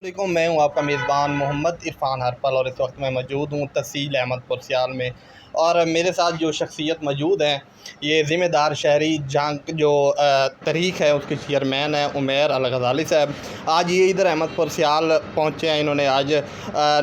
वालेकुम, मैं हूं आपका मेज़बान मोहम्मद इरफान हरपल और इस वक्त मैं मौजूद हूं तहसील अहमदपुर सियाल में। और मेरे साथ जो शख्सियत मौजूद हैं, ये ज़िम्मेदार शहरी जंग जो तहरीक है उसके चेयरमैन हैं उमैर अल गज़ाली साहब। आज ये इधर अहमदपुर सियाल पहुँचे हैं। इन्होंने आज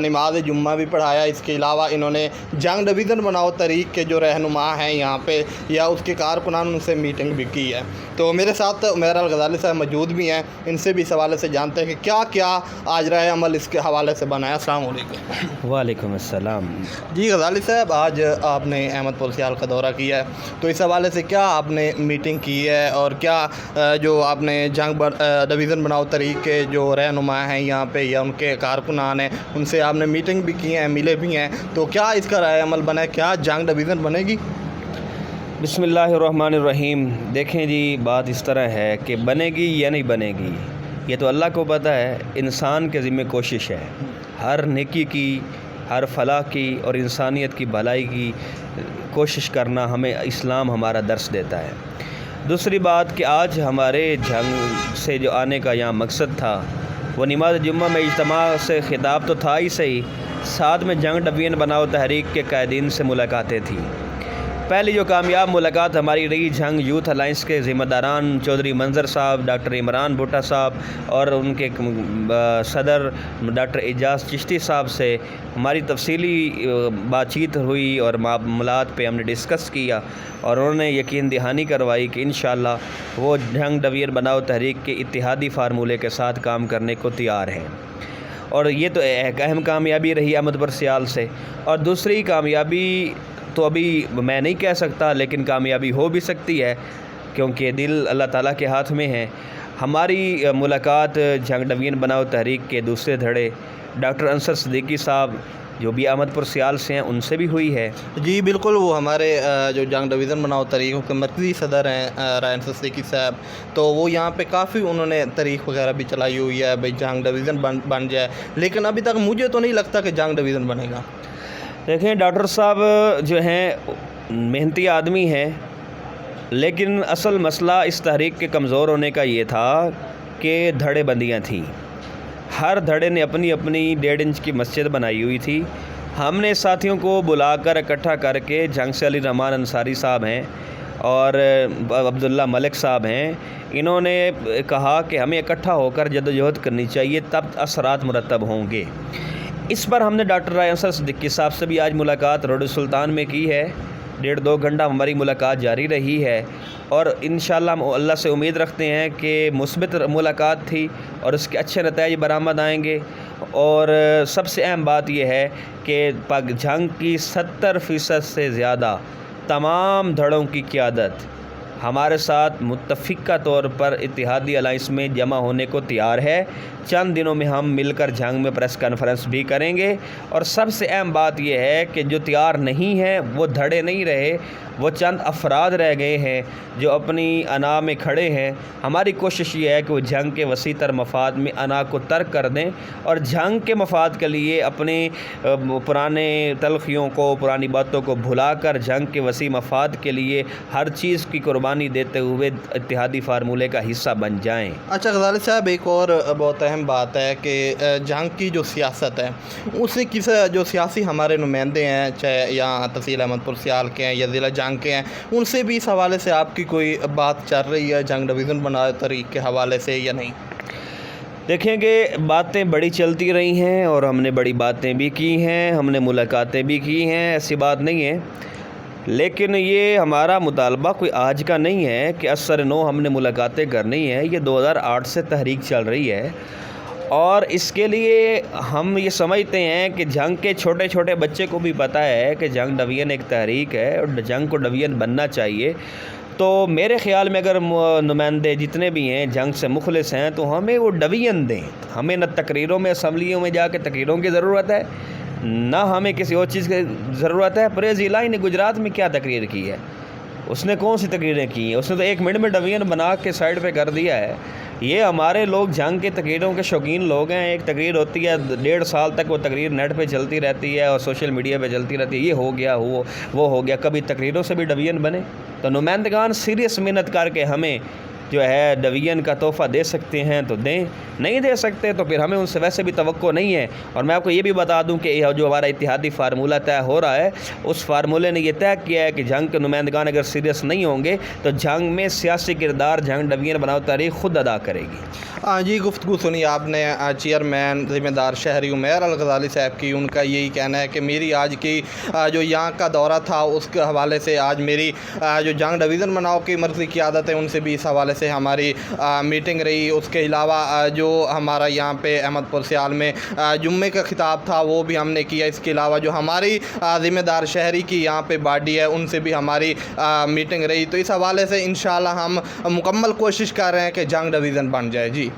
नमाज़ जुम्मा भी पढ़ाया। इसके अलावा इन्होंने जंग डिवीज़न बनाओ तहरीक के जो रहनुमा हैं यहाँ पे या उसके कारकुनान उनसे मीटिंग भी की है। तो मेरे साथ उमैर अल गज़ाली साहब मौजूद भी हैं। इनसे भी इस हवाले से जानते हैं कि क्या क्या आज राय अमल इसके हवाले से बनाया। अस्सलाम वालेकुम। वालेकुम अस्सलाम। जी गज़ाली साहब, आज आपने अहमदपुर सियाल का दौरा किया है, तो इस हवाले से क्या आपने मीटिंग की है और क्या जो आपने जंग डिवीज़न बनाओ तहरीक के जो रहनुमा हैं यहाँ पे या उनके कारकुनान हैं उनसे आपने मीटिंग भी की है, मिले भी हैं, तो क्या इसका राय अमल बना है? क्या जंग डिवीज़न बनेगी? बिस्मिल्लाहिर्रहमानिर्रहीम। देखें जी, बात इस तरह है कि बनेगी या नहीं बनेगी ये तो अल्लाह को पता है। इंसान के ज़िम्मे कोशिश है, हर नेकी की, हर फलाह की और इंसानियत की भलाई की कोशिश करना हमें इस्लाम हमारा दर्स देता है। दूसरी बात कि आज हमारे जंग से जो आने का यहाँ मकसद था वो नमाज़ जुम्मा में इज्तिमा से ख़िताब तो था ही सही, साथ में जंग डिवीज़न बनाओ तहरीक के कायदीन से मुलाकातें थी। पहली जो कामयाब मुलाकात हमारी रही जंग यूथ अलाइंस के ज़िम्मेदारान चौधरी मंजर साहब, डॉक्टर इमरान भुट्टा साहब और उनके सदर डॉक्टर एजाज़ चिश्ती साहब से हमारी तफसीली बातचीत हुई और मामलात पे हमने डिस्कस किया और उन्होंने यकीन दहानी करवाई कि इंशाअल्लाह वो जंग डिवीज़न बनाओ तहरीक के इत्तिहादी फार्मूले के साथ काम करने को तैयार हैं। और ये तो एक अहम कामयाबी रही अहमदपुर सियाल से। और दूसरी कामयाबी तो अभी मैं नहीं कह सकता, लेकिन कामयाबी हो भी सकती है क्योंकि दिल अल्लाह ताला के हाथ में है। हमारी मुलाकात जंग डिवीज़न बनाओ तहरीक के दूसरे धड़े डॉक्टर अंसर सिद्दीकी साहब जो भी अहमदपुर सियाल से हैं उनसे भी हुई है। जी बिल्कुल, वो हमारे जो जंग डिवीज़न बनाओ तहरीक के मरकज़ी सदर हैं अंसर सिद्दीकी साहब, तो वो यहाँ पे काफ़ी उन्होंने तहरीक वगैरह भी चलाई हुई है भाई जंग डिवीज़न बन जाए, लेकिन अभी तक मुझे तो नहीं लगता कि जंग डिवीज़न बनेगा। देखें, डॉक्टर साहब जो हैं मेहनती आदमी हैं, लेकिन असल मसला इस तहरीक के कमज़ोर होने का ये था कि धड़े बंदियाँ थीं। हर धड़े ने अपनी अपनी 1.5 इंच की मस्जिद बनाई हुई थी। हमने साथियों को बुलाकर इकट्ठा करके जंग से अली रहमान अंसारी साहब हैं और अब्दुल्ला मलिक साहब हैं, इन्होंने कहा कि हमें इकट्ठा होकर जद्दोजहद करनी चाहिए, तब असरात मुरतब होंगे। इस पर हमने डॉक्टर अंसर सिद्दीकी साहब से भी आज मुलाकात रोड सुल्तान में की है। 1.5-2 घंटा हमारी मुलाकात जारी रही है और इंशाअल्लाह हम अल्लाह से उम्मीद रखते हैं कि मुस्बित मुलाकात थी और उसके अच्छे नताइज बरामद आएंगे। और सबसे अहम बात यह है कि जंग की 70% से ज़्यादा तमाम धड़ों की क़यादत हमारे साथ मुत्तफ़िक़ा तौर पर इत्तिहादी अलाइंस में जमा होने को तैयार है। चंद दिनों में हम मिलकर जंग में प्रेस कॉन्फ्रेंस भी करेंगे। और सबसे अहम बात यह है कि जो तैयार नहीं है वो धड़े नहीं रहे, वो चंद अफराद रह गए हैं जो अपनी अना में खड़े हैं। हमारी कोशिश ये है कि वो जंग के वसी तर मफाद में अना को तर्क कर दें और जंग के मफाद के लिए अपने पुराने तलखियों को, पुरानी बातों को भुलाकर जंग के वसी मफाद के लिए हर चीज़ की कुर्बानी देते हुए इत्तिहादी फार्मूले का हिस्सा बन जाएं। अच्छा गज़ाली साहब, एक और बहुत अहम बात है कि जंग की जो सियासत है उससे किस जो सियासी हमारे नुमाइंदे हैं, चाहे यहाँ तहसील अहमदपुर सियाल के हैं या ज़िला जंग के हैं, उनसे भी इस हवाले से आपकी कोई बात चल रही है जंग डिवीज़न बनाए तहरीक के हवाले से या नहीं? देखेंगे, बातें बड़ी चलती रही हैं और हमने बड़ी बातें भी की हैं, हमने मुलाकातें भी की हैं, ऐसी बात नहीं है। लेकिन ये हमारा मुतालबा कोई आज का नहीं है कि असर नो हमने मुलाकातें करनी है। ये 2008 से तहरीक चल रही है और इसके लिए हम ये समझते हैं कि जंग के छोटे छोटे बच्चे को भी पता है कि जंग डिवीज़न एक तहरीक है और जंग को डिवीज़न बनना चाहिए। तो मेरे ख़्याल में अगर नुमाइंदे जितने भी हैं जंग से मुखलिस हैं तो हमें वो डिवीज़न दें। हमें न तकरीरों में, असम्बलियों में जाके तकरीरों की ज़रूरत है, ना हमें किसी और चीज़ की ज़रूरत है। परेज़ इलाही ने गुजरात में क्या तकरीर की है? उसने कौन सी तकरीरें की हैं? उसने तो 1 मिनट में डिवीज़न बना के साइड पे कर दिया है। ये हमारे लोग जंग के तकरीरों के शौकीन लोग हैं। एक तकरीर होती है 1.5 साल तक वो तकरीर नेट पे चलती रहती है और सोशल मीडिया पे चलती रहती है, ये हो गया वो हो गया। कभी तकरीरों से भी डिवीज़न बने? तो नुमाइंदगान सीरियस मेहनत करके हमें جو ہے ڈویژن کا تحفہ دے سکتے ہیں تو دیں، نہیں دے سکتے تو پھر ہمیں ان سے ویسے بھی توقع نہیں ہے۔ اور میں آپ کو یہ بھی بتا دوں کہ یہ جو ہمارا اتحادی فارمولہ طے ہو رہا ہے، اس فارمولے نے یہ طے کیا ہے کہ جنگ کے نمائندگان اگر سیریس نہیں ہوں گے تو جنگ میں سیاسی کردار جنگ ڈویژن بناؤ تاریخ خود ادا کرے گی۔ جی گفتگو سنی آپ نے چیئرمین ذمہ دار شہری عمیر الغزالی صاحب کی۔ ان کا یہی کہنا ہے کہ میری آج کی جو یہاں کا دورہ تھا اس کے حوالے سے آج میری جو جنگ ڈویژن بناؤ کی مرکزی قیادت ہے ان سے بھی اس حوالے سے ہماری میٹنگ رہی۔ اس کے علاوہ جو ہمارا یہاں پہ احمد پور سیال میں جمعے کا خطاب تھا وہ بھی ہم نے کیا۔ اس کے علاوہ جو ہماری ذمہ دار شہری کی یہاں پہ باڈی ہے ان سے بھی ہماری میٹنگ رہی۔ تو اس حوالے سے انشاءاللہ ہم مکمل کوشش کر رہے ہیں کہ جنگ ڈویژن بن جائے۔ جی